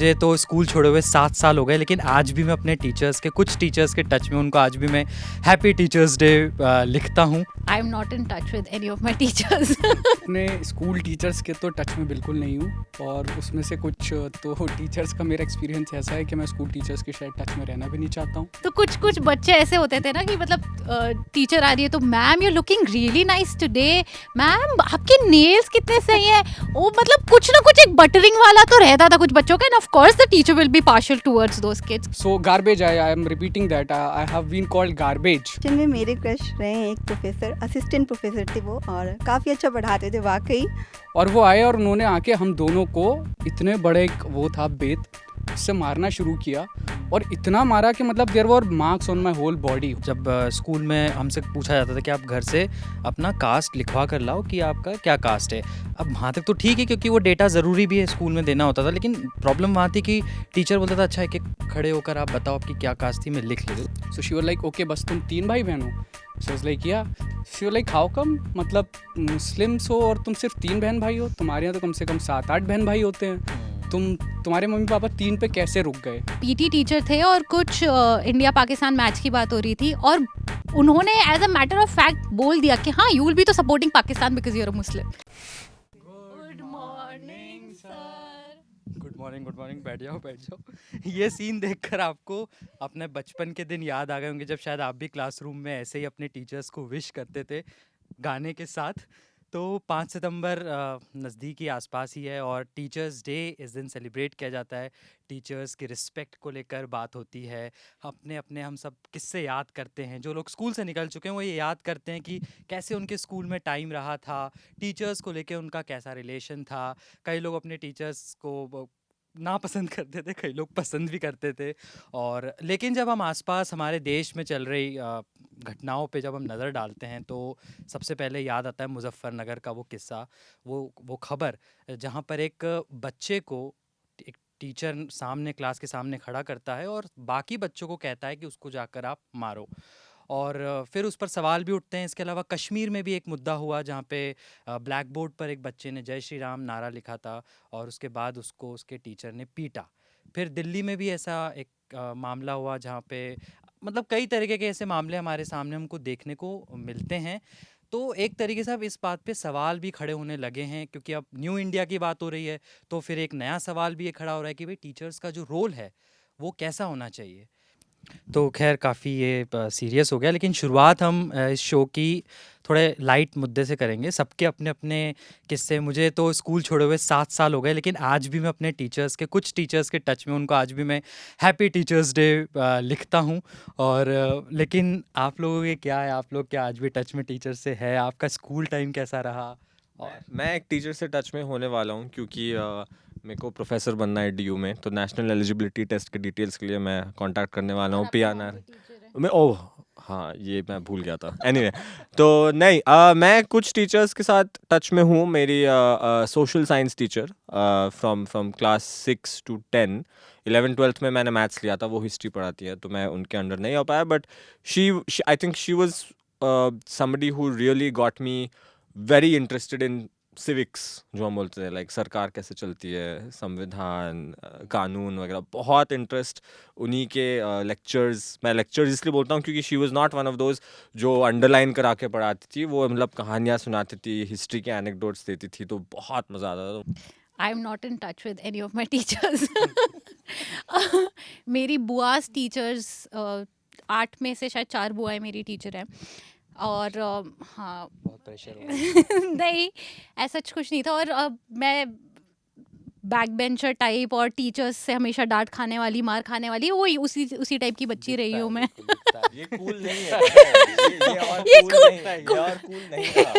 मुझे तो स्कूल छोड़े हुए 7 साल हो गए, लेकिन आज भी मैं अपने कुछ टीचर्स के टच में, उनको आज भी मैं हैप्पी टीचर्स डे लिखता हूँ। I am not in touch with any of my teachers. अपने स्कूल टीचर्स के तो टच में बिल्कुल नहीं हूँ, और उसमें से कुछ तो टीचर्स का मेरा एक्सपीरियंस ऐसा है कि मैं स्कूल टीचर्स के शायद टच में रहना भी नहीं चाहता हूँ। तो कुछ बच्चे ऐसे होते थे ना कि मतलब टीचर आ रही है तो ma'am you looking really nice today, ma'am आपके नेल्स कितने सही हैं, वो मतलब कुछ ना कुछ एक बटरिंग वाला तो रहता था कुछ बच्चों का, and of course the teacher will be partial towards those kids. So garbage, I am repeating that, I have been called garbage. में मेरे क्रश रहे हैं एक प्रोफेसर, असिस्टेंट प्रोफेसर थे वो, और काफ़ी अच्छा पढ़ाते थे वाकई। और वो आए और उन्होंने आके हम दोनों को इतने बड़े वो था बेत, उससे मारना शुरू किया, और इतना मारा कि मतलब there were marks on my whole body. जब स्कूल में हमसे पूछा जाता था कि आप घर से अपना कास्ट लिखवा कर लाओ कि आपका क्या कास्ट है। अब वहाँ तक तो ठीक है क्योंकि वो डेटा ज़रूरी भी है, स्कूल में देना होता था, लेकिन प्रॉब्लम वहाँ थी कि टीचर बोलता था अच्छा एक एक खड़े होकर आप बताओ आपकी क्या कास्ट थी, मैं लिख लेता। So she was like okay बस तुम 3 भाई बहन हो। सो वाज लाइक या, she was like how come, मतलब मुस्लिम्स हो और तुम सिर्फ 3 बहन भाई हो, तुम्हारे यहाँ तो कम से कम 7-8 बहन भाई होते हैं, तुम्हारे मम्मी पापा 3 पे कैसे रुक गए। पीटी टीचर थे और कुछ इंडिया पाकिस्तान मैच की बात हो रही थी, और उन्होंने as a matter of fact बोल दिया कि हाँ यू विल बी तो supporting Pakistan because you are a Muslim. Good morning sir. Good morning, बैठ जाओ। ये सीन देखकर आपको अपने बचपन के दिन याद आ गए होंगे जब शायद आप भी क्लासरूम में ऐसे ही अपने टीचर्स को विश करते थे गाने के साथ। तो 5 सितंबर नज़दीक ही आसपास ही है और टीचर्स डे इस दिन सेलिब्रेट किया जाता है। टीचर्स की रिस्पेक्ट को लेकर बात होती है। अपने अपने हम सब किस्से याद करते हैं, जो लोग स्कूल से निकल चुके हैं वो ये याद करते हैं कि कैसे उनके स्कूल में टाइम रहा था, टीचर्स को लेकर उनका कैसा रिलेशन था। कई लोग अपने टीचर्स को नापसंद करते थे, कई लोग पसंद भी करते थे। और लेकिन जब हम आसपास हमारे देश में चल रही घटनाओं पे जब हम नज़र डालते हैं तो सबसे पहले याद आता है मुजफ्फरनगर का वो किस्सा, वो खबर जहाँ पर एक बच्चे को एक टीचर सामने क्लास के सामने खड़ा करता है और बाकी बच्चों को कहता है कि उसको जाकर आप मारो। और फिर उस पर सवाल भी उठते हैं। इसके अलावा कश्मीर में भी एक मुद्दा हुआ जहाँ पे ब्लैक बोर्ड पर एक बच्चे ने जय श्री राम नारा लिखा था और उसके बाद उसको उसके टीचर ने पीटा। फिर दिल्ली में भी ऐसा एक मामला हुआ जहाँ पे मतलब कई तरीके के ऐसे मामले हमारे सामने हमको देखने को मिलते हैं। तो एक तरीके से अब इस बात पे सवाल भी खड़े होने लगे हैं क्योंकि अब न्यू इंडिया की बात हो रही है, तो फिर एक नया सवाल भी ये खड़ा हो रहा है कि भाई टीचर्स का जो रोल है वो कैसा होना चाहिए। तो खैर काफ़ी ये सीरियस हो गया, लेकिन शुरुआत हम इस शो की थोड़े लाइट मुद्दे से करेंगे। सबके अपने अपने किस्से। मुझे तो स्कूल छोड़े हुए 7 साल हो गए, लेकिन आज भी मैं अपने कुछ टीचर्स के टच में, उनको आज भी मैं हैप्पी टीचर्स डे लिखता हूँ। और लेकिन आप लोगों के क्या है, आप लोग क्या आज भी टच में टीचर से है? आपका स्कूल टाइम कैसा रहा? और मैं एक टीचर से टच में होने वाला हूँ क्योंकि मेरे को प्रोफेसर बनना है DU में, तो नेशनल एलिजिबिलिटी टेस्ट के डिटेल्स के लिए मैं कांटेक्ट करने वाला हूँ। PNR मैं हाँ ये मैं भूल गया था। एनीवे तो नहीं, मैं कुछ टीचर्स के साथ टच में हूँ। मेरी social science teacher from class 6 to 10, 11th-12th में मैंने मैथ्स लिया था, वो हिस्ट्री पढ़ाती है, तो मैं उनके अंडर नहीं हो पाया। But she I think she was somebody who really got me very interested in civics, जो हम बोलते हैं, लाइक सरकार कैसे चलती है, संविधान, कानून वगैरह। बहुत इंटरेस्ट उन्हीं के लेक्चर्स। मैं लेक्चर्स इसलिए बोलता हूँ क्योंकि she was not one of those जो अंडरलाइन करा के पढ़ाती थी, वो मतलब कहानियाँ सुनाती थी, हिस्ट्री के एनेक्डोट्स देती थी, तो बहुत मज़ा आता था। I am not in touch with any of my teachers. मेरी बुआस टीचर्स 8 में से शायद 4 बुआएं मेरी टीचर हैं। और हाँ बहुत प्रेशर नहीं ऐसा कुछ नहीं था। और मैं बैक बेंचर टाइप और टीचर्स से हमेशा डांट खाने वाली, मार खाने वाली, वही उसी टाइप की बच्ची रही हूँ मैं। ये कूल नहीं है। ये कूल नहीं है, ये और कूल नहीं था।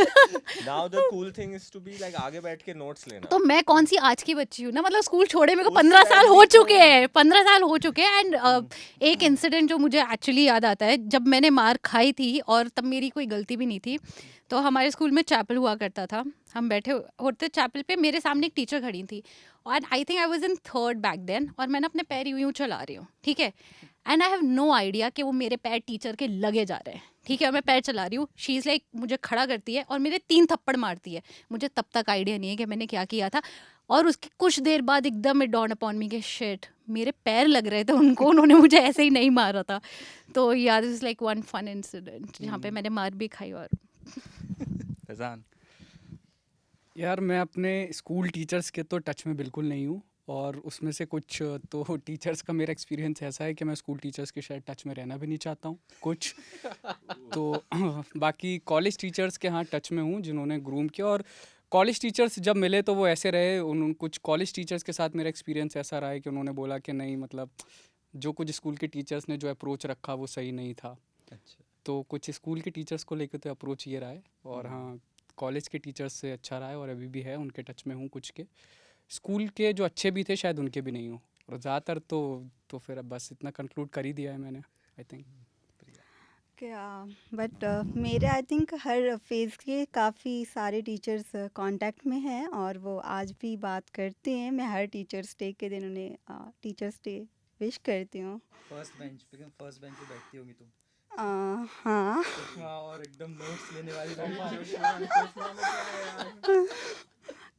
Now the cool thing is to be like आगे बैठ के नोट्स लेना। तो मैं कौन सी आज की बच्ची हूँ ना, मतलब स्कूल छोड़े मेरे को 15 साल हो चुके हैं, 15 साल हो चुके हैं। एंड एक इंसिडेंट जो मुझे एक्चुअली याद आता है, जब मैंने मार खाई थी और तब मेरी कोई गलती भी नहीं थी, तो हमारे स्कूल में चैपल हुआ करता था। हम बैठे होते चैपल पे, मेरे सामने एक टीचर खड़ी थी और I think I was in 3rd back then, और मैंने अपने पैर यूं चला रही हूँ, ठीक है, and I have no idea कि वो मेरे पैर टीचर के लगे जा रहे हैं, ठीक है, और मैं पैर चला रही हूँ। शी इज़ लाइक मुझे खड़ा करती है और मेरे 3 थप्पड़ मारती है। मुझे तब तक आइडिया नहीं है कि मैंने क्या किया था। और उसके कुछ देर बाद एकदम इट डॉन अपॉन मी के शिट, मेरे पैर लग रहे थे उनको, उन्होंने मुझे ऐसे ही नहीं मारा था। तो या this is like one fun incident जहाँ पे मैंने मार भी खाई। और फैजान? यार मैं अपने स्कूल टीचर्स के तो टच में बिल्कुल नहीं हूँ, और उसमें से कुछ तो टीचर्स का मेरा एक्सपीरियंस ऐसा है कि मैं स्कूल टीचर्स के शायद टच में रहना भी नहीं चाहता हूँ कुछ। तो बाकी कॉलेज टीचर्स के हाँ टच में हूँ जिन्होंने ग्रूम किया, और कॉलेज टीचर्स जब मिले तो वो ऐसे रहे, उन कुछ कॉलेज टीचर्स के साथ मेरा एक्सपीरियंस ऐसा रहा है कि उन्होंने बोला कि नहीं मतलब जो कुछ स्कूल के टीचर्स ने जो अप्रोच रखा वो सही नहीं था। अच्छा। तो कुछ स्कूल के टीचर्स को लेकर तो अप्रोच ये रहा है, और हाँ कॉलेज के टीचर्स से अच्छा रहा है, और अभी भी है, उनके टच में हूँ कुछ के। स्कूल के जो अच्छे भी थे शायद उनके भी नहीं हूँ, और ज़्यादातर तो फिर अब बस इतना कंक्लूड कर ही दिया है मैंने, आई थिंक। क्या बट मेरे आई थिंक हर फेज़ के काफ़ी सारे टीचर्स कांटेक्ट में हैं और वो आज भी बात करते हैं। मैं हर टीचर्स डे के दिन उन्हें टीचर्स डे विश करती हूँ। फर्स्ट बेंच पे बैठती होगी तुम? हाँ और एकदम नोट्स लेने वाली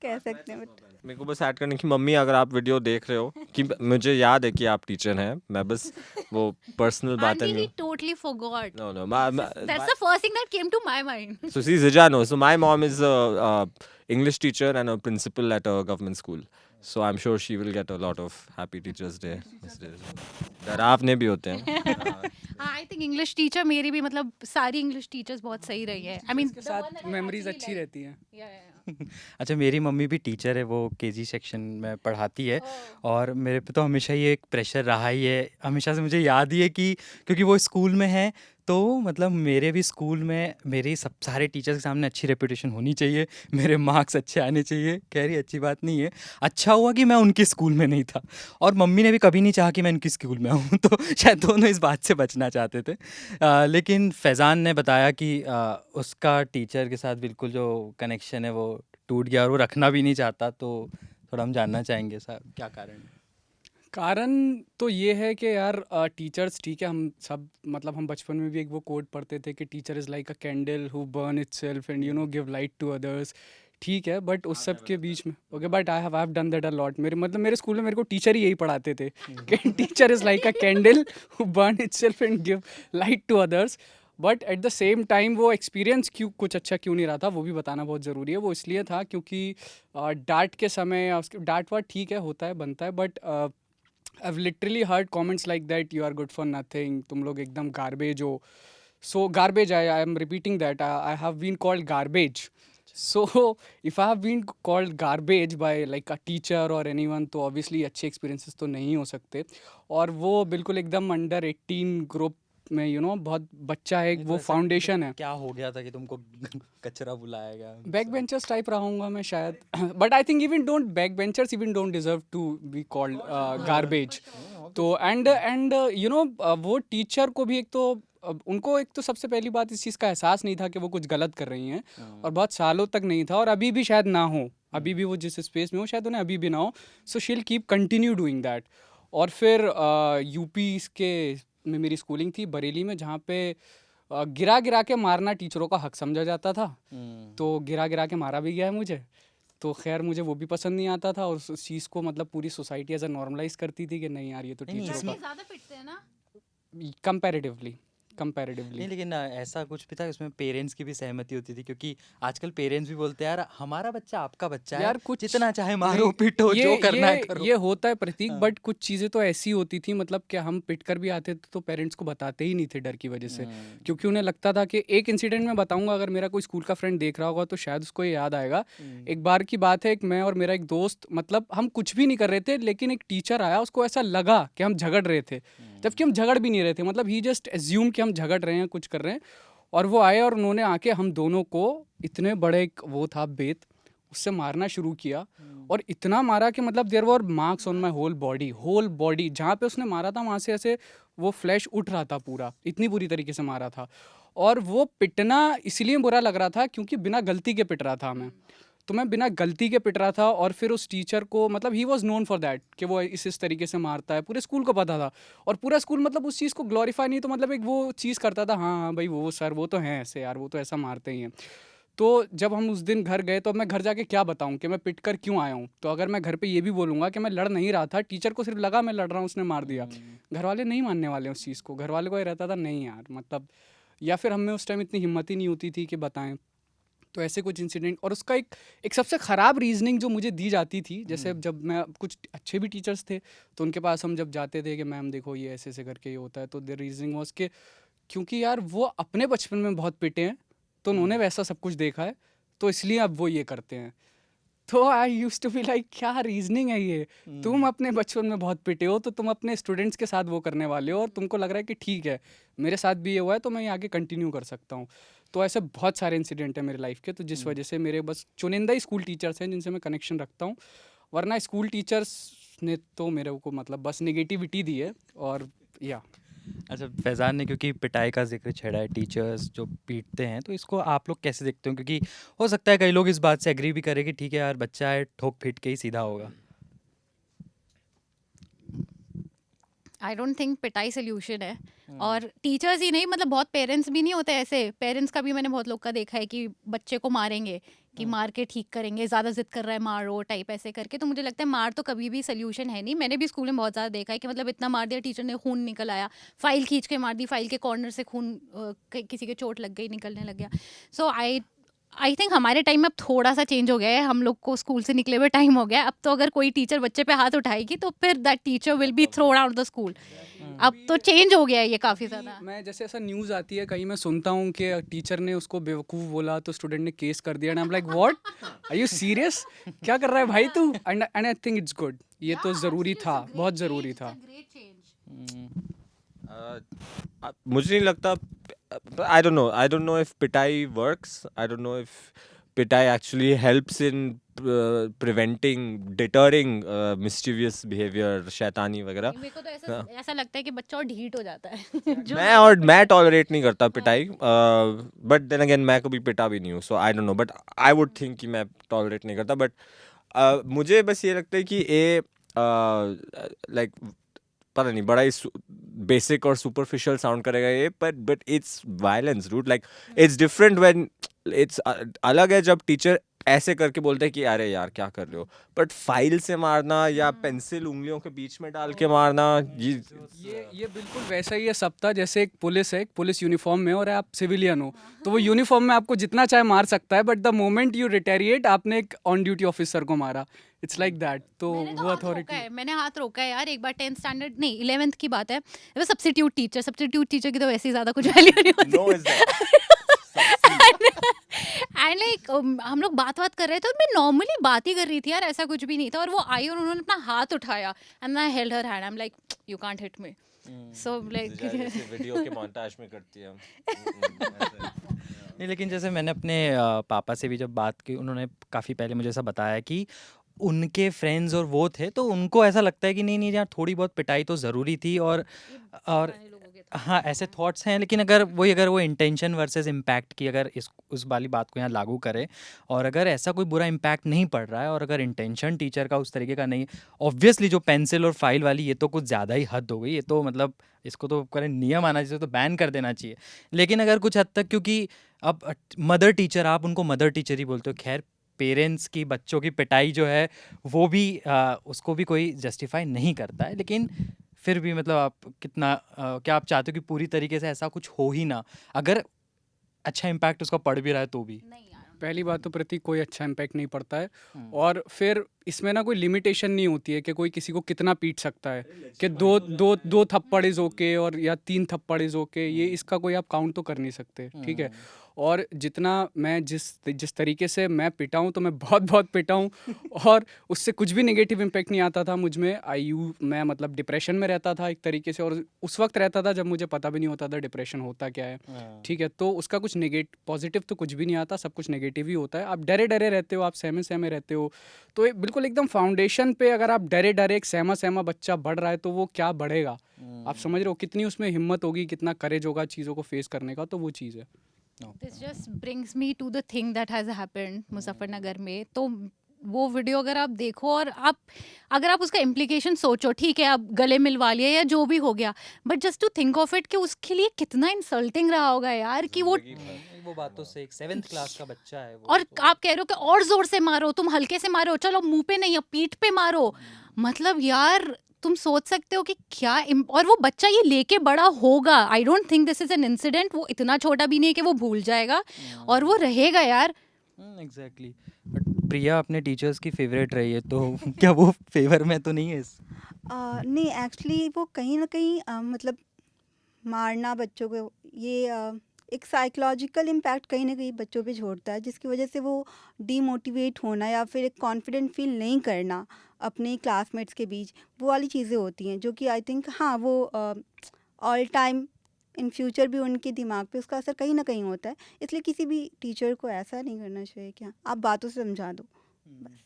कह सकते हैं बट मेरे को बस ऐड करने की, मम्मी अगर आप वीडियो देख रहे हो कि मुझे याद है कि आप टीचर हैं, मैं बस वो पर्सनल बात है Auntie, he नहीं। totally forgot. No, no. That's the first thing that came to my mind. So see, Zija knows. So my mom is a English teacher and a principal at a government school. So I'm sure she will get a lot of Happy Teachers Day messages. डराव ने भी होते हैं। I think English teacher मेरी भी मतलब सारी English teachers बहुत सही रही है। आई मीन के साथ मेमोरीज अच्छी रहती हैं। अच्छा, मेरी मम्मी भी टीचर है, वो केजी सेक्शन में पढ़ाती है। और मेरे पे तो हमेशा ये एक प्रेशर रहा ही है, हमेशा से मुझे याद ही है कि क्योंकि वो स्कूल में है तो मतलब मेरे भी स्कूल में मेरे सब सारे टीचर्स के सामने अच्छी रेपुटेशन होनी चाहिए, मेरे मार्क्स अच्छे आने चाहिए। कह रही अच्छी बात नहीं है, अच्छा हुआ कि मैं उनके स्कूल में नहीं था, और मम्मी ने भी कभी नहीं चाहा कि मैं उनकी स्कूल में आऊँ, तो शायद दोनों इस बात से बचना चाहते थे। लेकिन फैज़ान ने बताया कि उसका टीचर के साथ बिल्कुल जो कनेक्शन है वो टूट गया और वो रखना भी नहीं चाहता, तो थोड़ा हम जानना चाहेंगे साहब क्या कारण है? कारण तो ये है कि यार टीचर्स ठीक है, हम सब मतलब हम बचपन में भी एक वो कोड पढ़ते थे कि teacher is like a candle who burn itself and give light to others. ठीक है, बट उस सब के बीच में okay, but I have done that a lot. मेरे स्कूल में मेरे को टीचर ही यही पढ़ाते थे कि teacher is like a candle who burn itself and give light to others. But at the same time वो एक्सपीरियंस कुछ अच्छा क्यों नहीं रहा था वो भी बताना बहुत ज़रूरी है। वो इसलिए था क्योंकि डांट के समय उसके डांट वाट ठीक है, होता है, बनता है, but I've literally heard comments like that, you are good for nothing, तुम लोग एकदम garbage हो। So garbage, I am repeating that, I have been called garbage. So if I have been called garbage by like a teacher or anyone, तो obviously अच्छे experiences तो नहीं हो सकते। और वो बिल्कुल एकदम under 18 ग्रुप में बहुत बच्चा है, वो फाउंडेशन है। क्या हो गया था कि तुमको कचरा बुलाया गया? बैक बेंचर्स टाइप रहूँगा मैं शायद, but I think even don't back benchers even don't deserve to be called garbage. तो एंड वो टीचर को भी एक तो उनको एक तो सबसे पहली बात इस चीज़ का एहसास नहीं था कि वो कुछ गलत कर रही हैं, और बहुत सालों तक नहीं था, और अभी भी शायद ना हो, अभी भी वो जिस स्पेस में हो शायद उन्हें अभी भी ना हो। So she will keep continue doing that. और फिर यूपी के में मेरी स्कूलिंग थी बरेली में, जहाँ पे गिरा गिरा के मारना टीचरों का हक समझा जाता था। तो गिरा गिरा के मारा भी गया है मुझे, तो खैर मुझे वो भी पसंद नहीं आता था, और उस चीज़ को मतलब पूरी सोसाइटी एज अ नॉर्मलाइज करती थी कि नहीं यार ये तो नहीं, टीचरों इसमें- ज्यादा पिटते हैं ना। का कंपैरेटिवली नहीं, लेकिन ऐसा कुछ भी था उसमें पेरेंट्स की भी सहमति होती थी, क्योंकि आजकल पेरेंट्स भी बोलते हैं यार हमारा बच्चा आपका बच्चा है, यार कुछ जितना चाहे मारो नहीं, पीटो जो करना है करो। ये होता है प्रतीक, हाँ। बट कुछ चीज़ें तो ऐसी होती थी मतलब कि हम पिट कर भी आते थे तो पेरेंट्स को बताते ही नहीं थे डर की वजह से, क्योंकि उन्हें लगता था कि एक इंसिडेंट में बताऊंगा, अगर मेरा कोई स्कूल का फ्रेंड देख रहा होगा तो शायद उसको ये याद आएगा। एक बार की बात है, एक मैं और मेरा एक दोस्त, मतलब हम कुछ भी नहीं कर रहे थे, लेकिन एक टीचर आया, उसको ऐसा लगा कि हम झगड़ रहे थे, जबकि हम झगड़ भी नहीं रहे थे, मतलब ही जस्ट एज्यूम कि हम झगड़ रहे हैं, कुछ कर रहे हैं। और वो आए और उन्होंने आके हम दोनों को इतने बड़े एक वो था बेत, उससे मारना शुरू किया, और इतना मारा कि मतलब there were marks on my whole body, जहाँ पे उसने मारा था वहाँ से ऐसे वो फ्लैश उठ रहा था पूरा, इतनी बुरी तरीके से मारा था। और वो पिटना इसलिए बुरा लग रहा था क्योंकि बिना गलती के पिट रहा था मैं, तो मैं बिना गलती के पिट रहा था। और फिर उस टीचर को मतलब he was known for that कि वो इस तरीके से मारता है, पूरे स्कूल को पता था, और पूरा स्कूल मतलब उस चीज़ को ग्लोरीफाई नहीं तो मतलब एक वो चीज़ करता था, हाँ हाँ भाई वो सर वो तो हैं ऐसे यार, वो तो ऐसा मारते ही हैं। तो जब हम उस दिन घर गए तो अब मैं घर जाके क्या बताऊं कि मैं पिट कर क्यों आया हूं। तो अगर मैं घर पे ये भी बोलूंगा कि मैं लड़ नहीं रहा था, टीचर को सिर्फ लगा मैं लड़ रहा हूं, उसने मार दिया, घर वाले नहीं मानने वाले उस चीज़ को। घर वाले को ये रहता था नहीं यार मतलब, या फिर हमें उस टाइम इतनी हिम्मत ही नहीं होती थी कि बताएं। तो ऐसे कुछ इंसिडेंट, और उसका एक सबसे ख़राब रीजनिंग जो मुझे दी जाती थी, जैसे जब मैं कुछ अच्छे भी टीचर्स थे तो उनके पास हम जब जाते थे कि मैम देखो ये ऐसे ऐसे करके ये होता है, तो द रीजनिंग वॉज के क्योंकि यार वो अपने बचपन में बहुत पिटे हैं तो उन्होंने वैसा सब कुछ देखा है, तो इसलिए अब वो ये करते हैं। तो आई यूज टू बी लाइक क्या रीजनिंग है ये, तुम अपने बचपन में बहुत पिटे हो तो तुम अपने स्टूडेंट्स के साथ वो करने वाले हो, और तुमको लग रहा है कि ठीक है मेरे साथ भी ये हुआ है तो मैं ये आगे कंटिन्यू कर सकता हूँ। तो ऐसे बहुत सारे इंसिडेंट हैं मेरे लाइफ के, तो जिस वजह से मेरे बस चुनिंदा ही स्कूल टीचर्स हैं जिनसे मैं कनेक्शन रखता हूँ, वरना स्कूल टीचर्स ने तो मेरे को मतलब बस नेगेटिविटी दी है। और या अच्छा, फैज़ान ने क्योंकि पिटाई का ज़िक्र छेड़ा है, टीचर्स जो पीटते हैं, तो इसको आप लोग कैसे देखते हो? क्योंकि हो सकता है कई लोग इस बात से एग्री भी करें कि ठीक है यार, बच्चा है, ठोक पीट के ही सीधा होगा। आई डोंट थिंक पिटाई सोल्यूशन है। और टीचर्स ही नहीं, मतलब बहुत पेरेंट्स भी नहीं होते ऐसे। पेरेंट्स का भी मैंने बहुत लोग का देखा है कि बच्चे को मारेंगे, कि मार के ठीक करेंगे, ज़्यादा जिद कर रहा है मारो टाइप ऐसे करके। तो मुझे लगता है मार तो कभी भी सोल्यूशन है नहीं। मैंने भी स्कूल में बहुत ज़्यादा देखा है कि मतलब इतना मार दिया टीचर ने, खून निकल आया, फाइल खींच के मार दी, फाइल के कॉर्नर से खून किसी के चोट लग गई, निकलने लग गया। सो आई थिंक हमारे टाइम में अब थोड़ा सा चेंज हो गया है, हम लोग को स्कूल से निकले हुए टाइम हो गया है। अब तो अगर कोई टीचर बच्चे पे हाथ उठाएगी तो फिर that teacher will be thrown out the school. अब तो चेंज हो गया है ये काफ़ी ज़्यादा। मैं जैसे ऐसा न्यूज़ आती है कहीं, मैं सुनता हूँ कि टीचर ने उसको बेवकूफ़ बोला तो स्टूडेंट ने केस कर दिया, and I am like what, are you serious, क्या कर रहा है भाई तू? And I think it's good, ये तो ज़रूरी था, बहुत ज़रूरी था। मुझे नहीं लगता, आई डोंट नो इफ पिटाई works, I don't know if पिटाई actually helps in preventing, deterring mischievous behaviour, शैतानी वगैरह। मेरे को तो ऐसा लगता है कि बच्चा और ढीठ हो जाता है। जो मैं टॉलरेट नहीं करता पिटाई, बट देन अगेन मैं कभी पिटा भी नहीं हूँ, so I don't know, but I would think कि मैं टॉलरेट नहीं करता। बट मुझे बस ये लगता है कि ये लाइक पता नहीं, बड़ा ही बेसिक और सुपरफिशियल साउंड करेगा ये, but it's violence root, like it's different when it's, अलग है जब टीचर ऐसे करके बोलते हैं कि अरे यार क्या कर रहे हो, बट फाइल से मारना या पेंसिल उंगलियों के बीच में डाल के मारना, ये बिल्कुल वैसा ही है सबका, जैसे एक पुलिस है, एक पुलिस यूनिफॉर्म में और आप सिविलियन हो, तो वो यूनिफॉर्म में आपको जितना चाहे मार सकता है, बट द मोमेंट यू रिटेरिएट, आपने एक ऑन ड्यूटी ऑफिसर को मारा, इट्स लाइक दैट। तो वो अथॉरिटी, मैंने हाथ रोका है यार एक बार, 10th स्टैंडर्ड नहीं 11th की बात है। वो सब्स्टिट्यूट टीचर की तो वैसे ही ज़्यादा कुछ वैल्यू नहीं होती। एंड लाइक हम लोग बात कर रहे थे और मैं नॉर्मली बात ही कर रही थी यार, ऐसा कुछ भी नहीं था। और वो आई और उन्होंने अपना हाथ उठाया and I held her hand, I am like you can't hit me. So like video के मोंटाज में करती है। नहीं, लेकिन जैसे मैंने अपने पापा से भी जब बात की, उन्होंने काफ़ी पहले मुझे ऐसा बताया कि उनके फ्रेंड्स और वो थे, तो उनको ऐसा लगता है कि नहीं यार, थोड़ी बहुत पिटाई तो ज़रूरी थी। और हाँ, ऐसे थॉट्स हैं, लेकिन अगर वो इंटेंशन वर्सेस इम्पैक्ट की अगर उस वाली बात को यहाँ लागू करें, और अगर ऐसा कोई बुरा इम्पैक्ट नहीं पड़ रहा है, और अगर इंटेंशन टीचर का उस तरीके का नहीं, ऑब्वियसली जो पेंसिल और फाइल वाली ये तो कुछ ज़्यादा ही हद हो गई, ये तो मतलब इसको तो करें नियम आना चाहिए, तो बैन कर देना चाहिए। लेकिन अगर कुछ हद तक, क्योंकि अब मदर टीचर, आप उनको मदर टीचर ही बोलते हो, खैर पेरेंट्स की बच्चों की पिटाई जो है वो भी उसको भी कोई जस्टिफाई नहीं करता है, लेकिन फिर भी मतलब आप कितना क्या आप चाहते हो कि पूरी तरीके से ऐसा कुछ हो ही ना, अगर अच्छा इम्पैक्ट उसका पड़ भी रहा है तो भी? पहली बात तो प्रतीक कोई अच्छा इम्पैक्ट नहीं पड़ता है, और फिर इसमें ना कोई लिमिटेशन नहीं होती है कि कोई किसी को कितना पीट सकता है, कि दो थप्पड़ इज ओके और या 3 थप्पड़ इज ओके, ये इसका कोई आप काउंट तो कर नहीं सकते, ठीक है। और जितना मैं जिस तरीके से मैं पिटा हूँ, तो मैं बहुत पिटा हूँ और उससे कुछ भी नेगेटिव इम्पैक्ट नहीं आता था मुझ में। मैं मतलब डिप्रेशन में रहता था एक तरीके से, और उस वक्त रहता था जब मुझे पता भी नहीं होता था डिप्रेशन होता क्या है, ठीक है। तो उसका कुछ पॉजिटिव तो कुछ भी नहीं आता, सब कुछ नेगेटिव ही होता है। आप डरे रहते हो, आप सहमे रहते हो, तो बिल्कुल एकदम फाउंडेशन पे अगर आप डरे एक सहमा बच्चा बढ़ रहा है, तो वो क्या बढ़ेगा, आप समझ रहे हो, कितनी उसमें हिम्मत होगी, कितना करेज होगा चीज़ों को फेस करने का, तो वो चीज़ है। This just brings me to the thing that has happened Muzaffarnagar में। तो वो वीडियो अगर आप देखो और अगर आप उसका इम्प्लीकेशन सोचो, ठीक है आप गले मिलवा लिया या जो भी हो गया, but just to think of it कि उसके लिए कितना इंसल्टिंग रहा होगा यार कि वो वो बात तो सही, 7th क्लास का बच्चा है वो और तो। आप कह रहे हो कि और जोर से मारो, तुम हल्के से मारो, चलो मुंह पे नहीं अब पीठ पे मारो। मतलब यार तुम सोच सकते हो कि क्या और वो बच्चा ये लेके बड़ा होगा। I don't think this is an incident. वो इतना छोटा भी नहीं है कि वो भूल जाएगा और वो रहेगा यार। एग्जैक्टली। बट प्रिया अपने टीचर्स की फेवरेट रही है तो क्या वो फेवर में तो नहीं है नहीं एक्चुअली वो कहीं ना कहीं मतलब मारना बच्चों को ये एक साइकोलॉजिकल इम्पैक्ट कहीं ना कहीं बच्चों पे छोड़ता है, जिसकी वजह से वो डीमोटिवेट होना या फिर एक कॉन्फिडेंट फील नहीं करना अपने क्लासमेट्स के बीच, वो वाली चीज़ें होती हैं जो कि आई थिंक हाँ वो ऑल टाइम इन फ्यूचर भी उनके दिमाग पे उसका असर कहीं ना कहीं होता है। इसलिए किसी भी टीचर को ऐसा नहीं करना चाहिए कि हाँ, आप बातों से समझा दो बस।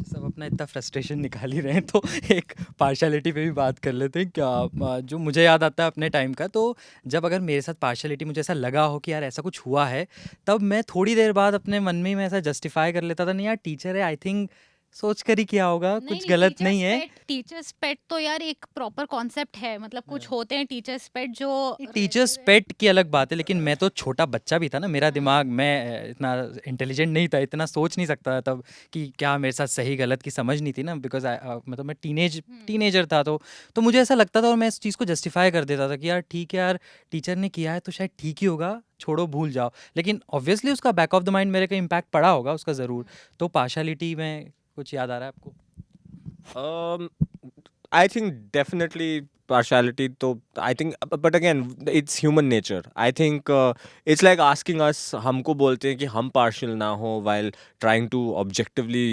सब अपना इतना फ्रस्ट्रेशन निकाल ही रहे हैं तो एक पार्शलिटी पे भी बात कर लेते हैं क्या। जो मुझे याद आता है अपने टाइम का, तो जब अगर मेरे साथ पार्शलिटी मुझे ऐसा लगा हो कि यार ऐसा कुछ हुआ है, तब मैं थोड़ी देर बाद अपने मन में ही मैं ऐसा जस्टिफाई कर लेता था, नहीं यार टीचर है, आई थिंक सोच कर ही किया होगा, कुछ गलत नहीं है। टीचर्स पेट तो यार एक प्रॉपर कॉन्सेप्ट है, मतलब कुछ होते हैं टीचर्स पेट जो टीचर्स पेट की अलग बात है, लेकिन मैं तो छोटा बच्चा भी था ना, मेरा दिमाग, मैं इतना इंटेलिजेंट नहीं था, इतना सोच नहीं सकता था तब कि क्या मेरे साथ सही गलत की समझ नहीं थी ना, बिकॉज मतलब मैं टीनेजर था, तो मुझे ऐसा लगता था और मैं इस चीज़ को जस्टिफाई कर देता था कि यार ठीक है यार, टीचर ने किया है तो शायद ठीक ही होगा, छोड़ो भूल जाओ। लेकिन ऑब्वियसली उसका बैक ऑफ द माइंड मेरे का इम्पैक्ट पड़ा होगा उसका ज़रूर। तो पार्शलिटी में कुछ याद आ रहा है आपको? I think definitely partiality तो I think but again it's human nature. I think it's like asking us, हमको बोलते हैं कि हम partial ना हो while trying to objectively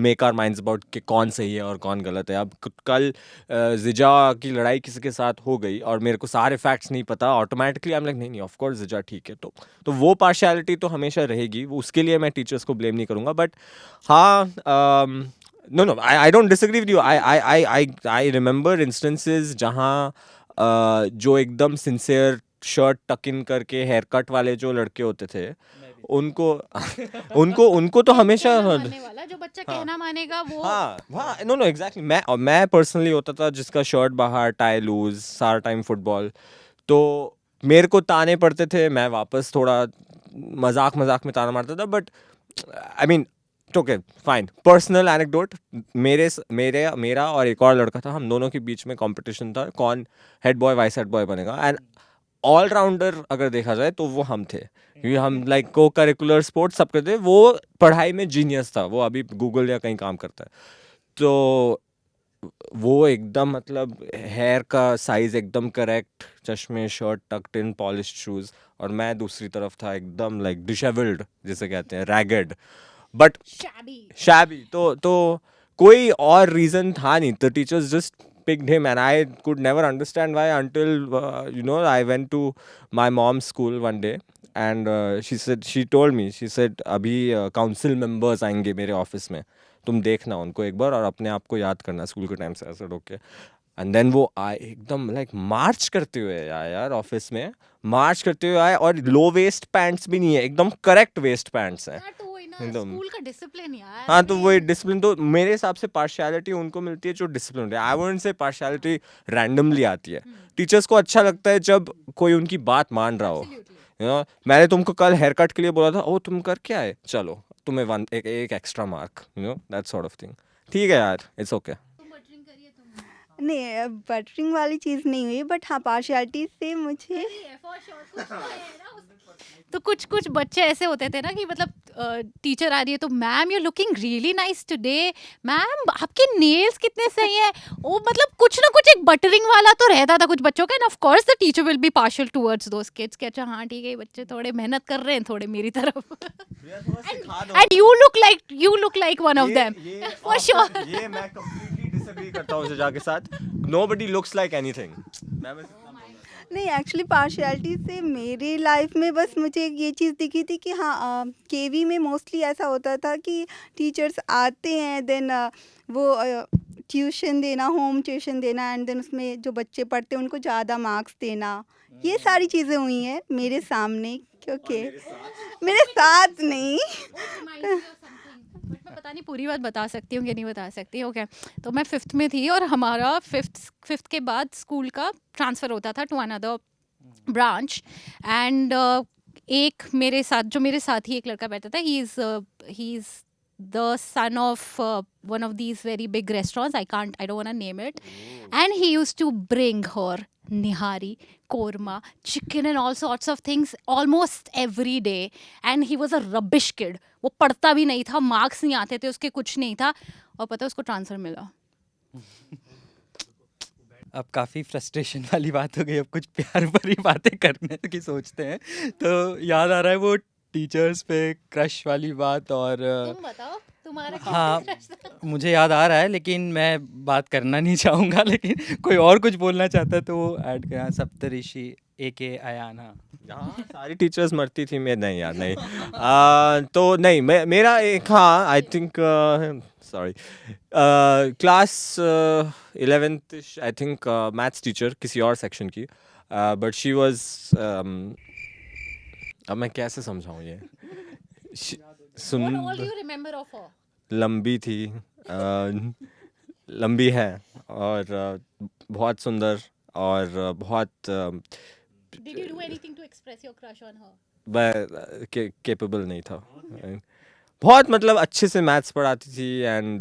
make our minds about कि कौन सही है और कौन गलत है। अब कल जिजा की लड़ाई किसी के साथ हो गई और मेरे को सारे फैक्ट्स नहीं पता, ऑटोमेटिकली आई एम लाइक नहीं ऑफ कोर्स जिजा ठीक है, तो वो पार्शियलिटी तो हमेशा रहेगी, वो उसके लिए मैं टीचर्स को ब्लेम नहीं करूँगा। बट हाँ no I don't disagree with you. I remember instances जहाँ जो एकदम सिंसियर शर्ट टक इन करके हेयर कट वाले जो लड़के होते थे उनको उनको तो हमेशा वाला जो बच्चा कहना मानेगा वो हाँ नो एग्जैक्टली। मैं पर्सनली होता था जिसका शर्ट बाहर, टाई लूज, सारा टाइम फुटबॉल, तो मेरे को ताने पड़ते थे, मैं वापस थोड़ा मजाक में ताना मारता था। But I mean okay fine, personal anecdote, मेरा और एक और लड़का था, हम दोनों के बीच में कंपटीशन था कौन head boy vice head boy बनेगा। एंड ऑलराउंडर अगर देखा जाए तो वो हम थे, क्योंकि हम लाइक को करिकुलर स्पोर्ट्स सब करते। वो पढ़ाई में जीनियस था, वो अभी गूगल या कहीं काम करता है। तो वो एकदम मतलब हेयर का साइज एकदम करेक्ट, चश्मे, शर्ट टक्ड इन, पॉलिश्ड शूज, और मैं दूसरी तरफ था एकदम लाइक डिशेवल्ड जिसे कहते हैं, रैगेड बट शैबी। तो कोई और रीजन था नहीं, the teachers just picked him and I could never understand why until I went to my mom's school one day and she told me, she said अभी council members आएंगे मेरे office में, तुम देखना उनको एक बार और अपने आप को याद करना स्कूल के टाइम से। I said okay. And then वो आए एकदम लाइक मार्च करते हुए आए यार, ऑफिस में मार्च करते हुए आए, और लो वेस्ट पैंट्स भी नहीं है, एकदम करेक्ट वेस्ट पैंट्स हैं एकदम। स्कूल का डिसिप्लिन यार। हाँ तो वही डिसिप्लिन, तो मेरे हिसाब से पार्शियलिटी उनको मिलती है जो डिसिप्लिन है। I wouldn't say partiality randomly आती है। टीचर्स को अच्छा लगता है जब कोई उनकी बात मान रहा हो। मैंने तुमको कल हेयर कट के लिए बोला था, ओ तुम कर क्या है, चलो तुम्हें एक extra mark, that sort of thing. ठीक है यार, इट्स ओके। नहीं बटरिंग वाली चीज़ नहीं हुई, बट हाँ पार्शियलिटी से मुझे तो कुछ बच्चे ऐसे होते थे ना कि मतलब टीचर आ रही है तो ma'am you looking really nice today, ma'am आपके नेल्स कितने सही है, वो मतलब कुछ ना कुछ एक बटरिंग वाला तो रहता था कुछ बच्चों का। And of course the teacher will be partial towards those kids कि अच्छा हाँ ठीक है बच्चे थोड़े मेहनत कर रहे हैं थोड़े मेरी तरफ। And you look like one of them for sure. ये मैं कंप्लीटली डिसएग्री करता हूं जिजा के साथ। Nobody looks like anything. नहीं एक्चुअली पार्शियलिटी से मेरी लाइफ में बस मुझे ये चीज़ दिखी थी कि हाँ केवी में मोस्टली ऐसा होता था कि टीचर्स आते हैं, देन वो ट्यूशन देना, होम ट्यूशन देना, एंड देन उसमें जो बच्चे पढ़ते हैं उनको ज़्यादा मार्क्स देना, ये सारी चीज़ें हुई हैं मेरे सामने। क्योंकि मेरे साथ नहीं पता नहीं पूरी बात बता सकती हूँ कि नहीं बता सकती। ओके, तो मैं 5th में थी और हमारा फिफ्थ के बाद स्कूल का ट्रांसफ़र होता था टू अनदर ब्रांच। एंड एक मेरे साथ ही एक लड़का बैठा था। He is the son of one of these very big restaurants. I don't want to name it. And he used to bring her nihari, korma, chicken and all sorts of things almost every day. And he was a rubbish kid. वो पढ़ता भी नहीं था, marks नहीं आते थे उसके, कुछ नहीं था, और पता है उसको ट्रांसफ़र मिला। अब काफ़ी फ्रस्ट्रेशन वाली बात हो गई, अब कुछ प्यार भरी बातें करने की सोचते हैं। तो याद आ रहा है वो टीचर्स पे क्रश वाली बात। और तुम बताओ तुम्हारा हाँ, किससे crush था? मुझे याद आ रहा है लेकिन मैं बात करना नहीं चाहूँगा। लेकिन कोई और कुछ बोलना चाहता है तो वो ऐड करा। सप्तऋषि AK अयाना। हाँ, सारी टीचर्स मरती थी, मैं नहीं यार नहीं। तो नहीं, मेरा एक, हाँ, I think sorry, class 11th I think, maths teacher किसी और सेक्शन की, बट शी वाज, अब मैं कैसे समझाऊँ ये, What soon, all do you remember of her? लंबी थी, लंबी है, और बहुत सुंदर, और बहुत Did you do anything to express your crush on her? मैं केपेबल नहीं था। बहुत मतलब अच्छे से मैथ्स पढ़ाती थी, एंड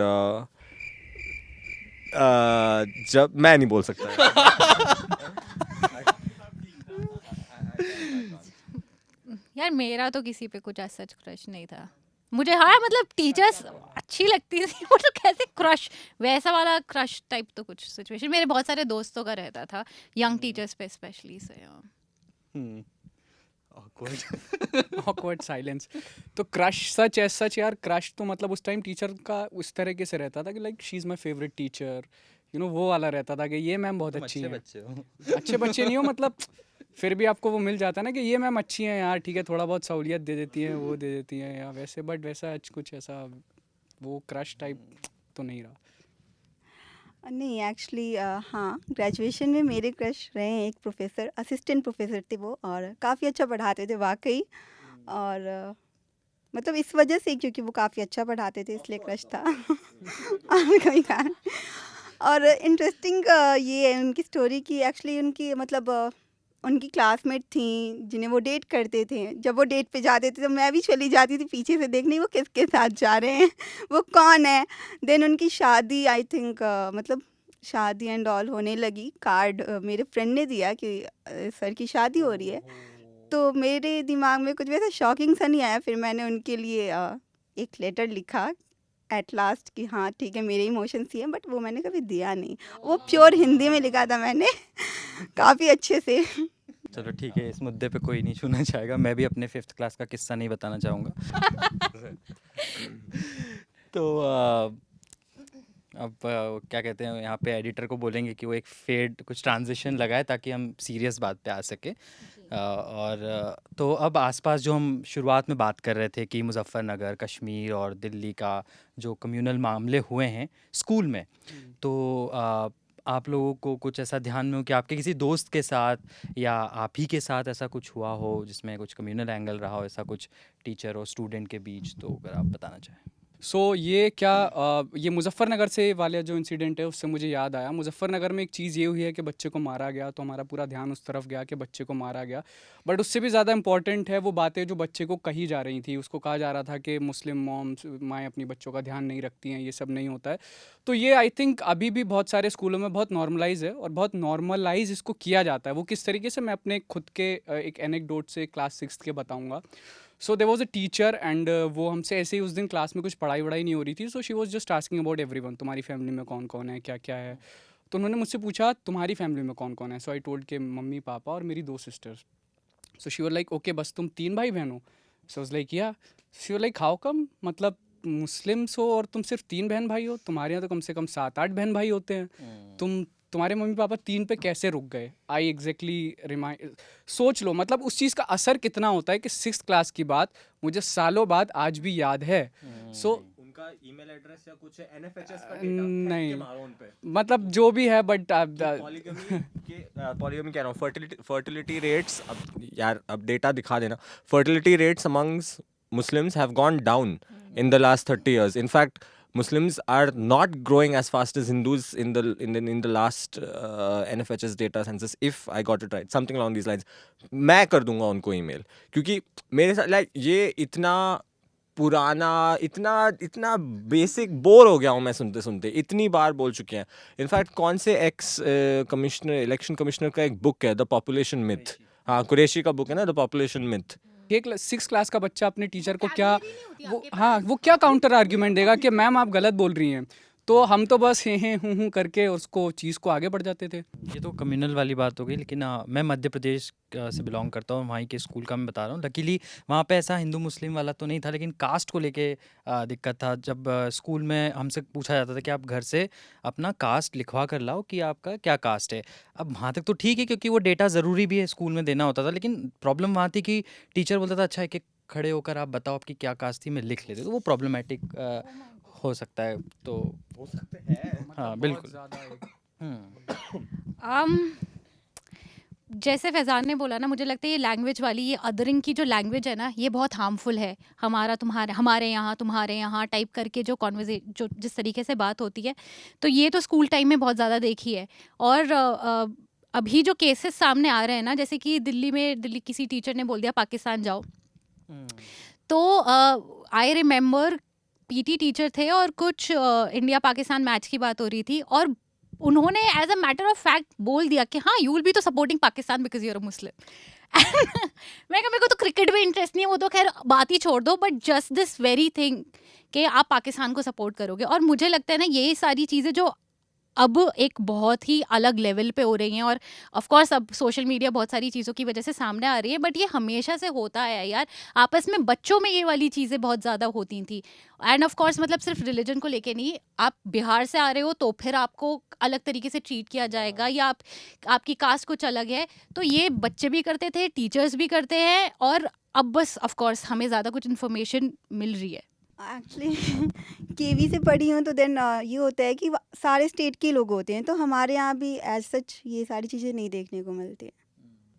जब मैं नहीं बोल सकता। यार मेरा तो किसी पे कुछ ऐसा क्रश नहीं था मुझे। हाँ मतलब टीचर्स अच्छी लगती थी, मतलब कैसे क्रश, वैसा वाला क्रश टाइप तो कुछ सिचुएशन मेरे बहुत सारे दोस्तों का रहता था, यंग टीचर्स पे स्पेशली से। Awkward silence. तो क्रश सच एज सच यार, क्रश तो मतलब उस टाइम टीचर का उस तरीके से रहता था कि like she is my favourite teacher, you know, वो वाला रहता था कि ये मैम बहुत अच्छी है। बच्चे हो। अच्छे बच्चे नहीं हो मतलब, फिर भी आपको वो मिल जाता है ना कि ये मैम अच्छी हैं यार, ठीक है, थोड़ा बहुत सहूलियत दे देती हैं, वो दे देती हैं या वैसे, बट वैसा कुछ ऐसा वो क्रश टाइप तो नहीं रहा। नहीं एक्चुअली हाँ, ग्रेजुएशन में मेरे क्रश रहे हैं एक प्रोफेसर, असिस्टेंट प्रोफेसर थे वो, और काफ़ी अच्छा पढ़ाते थे वाकई। और मतलब इस वजह से, क्योंकि वो काफ़ी अच्छा पढ़ाते थे, इसलिए क्रश था। और कोई कारण। और इंटरेस्टिंग ये है उनकी स्टोरी की, एक्चुअली उनकी मतलब उनकी क्लासमेट थी जिन्हें वो डेट करते थे। जब वो डेट पे जाते थे तो मैं भी चली जाती थी पीछे से देखने वो किसके साथ जा रहे हैं, वो कौन है। देन उनकी शादी, आई थिंक मतलब शादी एंड ऑल होने लगी। कार्ड मेरे फ्रेंड ने दिया कि सर की शादी हो रही है, तो मेरे दिमाग में कुछ वैसा शॉकिंग सा नहीं आया। फिर मैंने उनके लिए एक लेटर लिखा एट लास्ट कि हाँ ठीक है मेरे इमोशंस ही हैं, बट वो मैंने कभी दिया नहीं, वो प्योर हिंदी में लिखा था मैंने। काफ़ी अच्छे से। चलो ठीक है, इस मुद्दे पे कोई नहीं छूना चाहेगा। मैं भी अपने 5th क्लास का किस्सा नहीं बताना चाहूँगा। तो अब क्या कहते हैं, यहाँ पे एडिटर को बोलेंगे कि वो एक फेड कुछ ट्रांजिशन लगाए ताकि हम सीरियस बात पे आ सके। और तो अब आसपास जो हम शुरुआत में बात कर रहे थे कि मुजफ्फरनगर, कश्मीर और दिल्ली का जो कम्युनल मामले हुए हैं स्कूल में, तो आप लोगों को कुछ ऐसा ध्यान में हो कि आपके किसी दोस्त के साथ या आप ही के साथ ऐसा कुछ हुआ हो जिसमें कुछ कम्युनल एंगल रहा हो, ऐसा कुछ टीचर और स्टूडेंट के बीच, तो अगर आप बताना चाहें। सो ये क्या ये मुजफ्फरनगर से वाला जो इंसिडेंट है उससे मुझे याद आया, मुजफ्फरनगर में एक चीज़ ये हुई है कि बच्चे को मारा गया, तो हमारा पूरा ध्यान उस तरफ गया कि बच्चे को मारा गया। बट उससे भी ज़्यादा इंपॉर्टेंट है वो बातें जो बच्चे को कही जा रही थी। उसको कहा जा रहा था कि मुस्लिम मॉम्स माएँ अपनी बच्चों का ध्यान नहीं रखती हैं, ये सब नहीं होता है। तो ये आई थिंक अभी भी बहुत सारे स्कूलों में बहुत नॉर्मलाइज है और बहुत नॉर्मलाइज इसको किया जाता है। वो किस तरीके से, मैं अपने खुद के एक एनेक्डोट से क्लास 6 के बताऊँगा। So there was a teacher and वो हमसे ऐसे ही उस दिन क्लास में कुछ पढ़ाई वढ़ाई नहीं हो रही थी, so she was just asking about everyone, तुम्हारी फैमिली में कौन कौन है, क्या क्या है। तो उन्होंने मुझसे पूछा तुम्हारी फैमिली में कौन कौन है। सो आई टोल्ड के मम्मी पापा और मेरी 2 sisters. So she was like okay बस तुम 3 भाई बहन हो। सो वाज लाइक या। She was like how come, मतलब मुस्लिम्स हो और तुम सिर्फ 3 बहन भाई हो, तुम्हारे यहाँ तो कम से कम 7-8 बहन भाई होते हैं, तुम्हारे मम्मी पापा 3 पे कैसे रुक गए। आई एग्जैक्टली रिमाइंड, सोच लो मतलब उस चीज़ का असर कितना होता है कि 6th क्लास की बात मुझे सालों बाद आज भी याद है। सो उनका ईमेल एड्रेस या कुछ NFHS का नहीं मारो उन पे। मतलब जो भी है, बट पॉलीगमी कह रहा हूँ, फर्टिलिटी रेट्स, अब यार अब डेटा दिखा देना, fertility rates amongst Muslims have gone down in the last 30 years. In fact, Muslims are not growing as fast as Hindus in the last NFHS data census. If I got it right, something along these lines. मैं कर दूंगा उनको email, क्योंकि मेरे साथ like ये इतना पुराना, इतना बेसिक बोर हो गया हूँ मैं सुनते सुनते, इतनी बार बोल चुके हैं. इनफैक्ट कौन से एक्स कमिश्नर, इलेक्शन कमिश्नर का एक बुक है, द पॉपुलेशन मिथ. हाँ, कुरैशी का बुक है ना, द पॉपुलेशन मिथ. एक 6 क्लास का बच्चा अपने टीचर को क्या वो क्या काउंटर आर्ग्यूमेंट देगा कि मैम आप गलत बोल रही हैं, तो हम तो बस हे हूँ करके उसको चीज़ को आगे बढ़ जाते थे. ये तो कम्युनल वाली बात हो गई, लेकिन मैं मध्य प्रदेश से बिलोंग करता हूँ, वहीं के स्कूल का मैं बता रहा हूँ. लकीली वहाँ पे ऐसा हिंदू मुस्लिम वाला तो नहीं था, लेकिन कास्ट को लेके दिक्कत था. जब स्कूल में हमसे पूछा जाता था कि आप घर से अपना कास्ट लिखवा कर लाओ कि आपका क्या कास्ट है. अब वहाँ तक तो ठीक है, क्योंकि वो डेटा ज़रूरी भी है, स्कूल में देना होता था. लेकिन प्रॉब्लम वहाँ थी कि टीचर बोलता था अच्छा एक खड़े होकर आप बताओ आपकी क्या कास्ट थी, मैं लिख लेते. तो वो प्रॉब्लमेटिक हो सकता है. तो हो सकते हैं. हाँ बिल्कुल. जैसे फैज़ान ने बोला ना, मुझे लगता है ये लैंग्वेज वाली, ये अदरिंग की जो लैंग्वेज है ना, ये बहुत हार्मफुल है. हमारा तुम्हारे, हमारे यहाँ तुम्हारे यहाँ टाइप करके जो जो जिस तरीके से बात होती है, तो ये तो स्कूल टाइम में बहुत ज़्यादा देखी है. और अभी जो केसेस सामने आ रहे हैं ना, जैसे कि दिल्ली किसी टीचर ने बोल दिया पाकिस्तान जाओ, तो आई रिमेम्बर पीटी टीचर थे और कुछ इंडिया पाकिस्तान मैच की बात हो रही थी, और उन्होंने as a matter of fact बोल दिया कि हाँ यू विल बी तो supporting Pakistan because you are a Muslim. मैं कहा मेरे को तो क्रिकेट में इंटरेस्ट नहीं है, वो तो खैर बात ही छोड़ दो, but just this very thing कि आप पाकिस्तान को सपोर्ट करोगे. और मुझे लगता है ना ये सारी चीज़ें जो अब एक बहुत ही अलग लेवल पे हो रही हैं, और ऑफ कोर्स अब सोशल मीडिया बहुत सारी चीज़ों की वजह से सामने आ रही है, बट ये हमेशा से होता है यार. आपस में बच्चों में ये वाली चीज़ें बहुत ज़्यादा होती थी. एंड ऑफ कोर्स मतलब सिर्फ रिलीजन को लेके नहीं, आप बिहार से आ रहे हो तो फिर आपको अलग तरीके से ट्रीट किया जाएगा, या आपकी कास्ट कुछ अलग है, तो ये बच्चे भी करते थे, टीचर्स भी करते हैं. और अब बस ऑफ कोर्स हमें ज़्यादा कुछ इन्फॉर्मेशन मिल रही है. एक्चुअली केवी से पढ़ी हूँ, तो देन ये होता है कि सारे स्टेट के लोग होते हैं, तो हमारे यहाँ भी एज सच ये सारी चीज़ें नहीं देखने को मिलती हैं.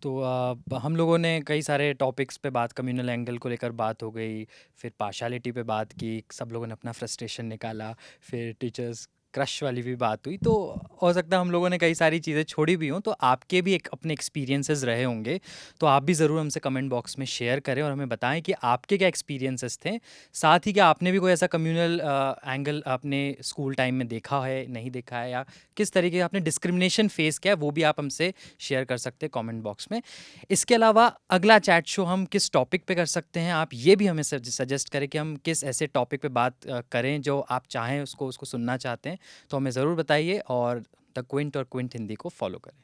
तो हम लोगों ने कई सारे टॉपिक्स पे बात, कम्युनल एंगल को लेकर बात हो गई, फिर पार्शियलिटी पे बात की, सब लोगों ने अपना फ्रस्ट्रेशन निकाला, फिर टीचर्स क्रश वाली भी बात हुई. तो हो सकता है हम लोगों ने कई सारी चीज़ें छोड़ी भी हों, तो आपके भी एक अपने एक्सपीरियंसेस रहे होंगे, तो आप भी ज़रूर हमसे कमेंट बॉक्स में शेयर करें और हमें बताएं कि आपके क्या एक्सपीरियंसेस थे. साथ ही कि आपने भी कोई ऐसा कम्युनल एंगल अपने स्कूल टाइम में देखा है, नहीं देखा है, या किस तरीके आपने डिस्क्रिमिनेशन फेस किया है, वो भी आप हमसे शेयर कर सकते हैं कमेंट बॉक्स में. इसके अलावा अगला चैट शो हम किस टॉपिक पे कर सकते हैं, आप ये भी हमें सजेस्ट करें कि हम किस ऐसे टॉपिक पे बात करें जो आप चाहें उसको सुनना चाहते हैं, तो हमें ज़रूर बताइए. और द क्विंट और क्विंट हिंदी को फॉलो करें.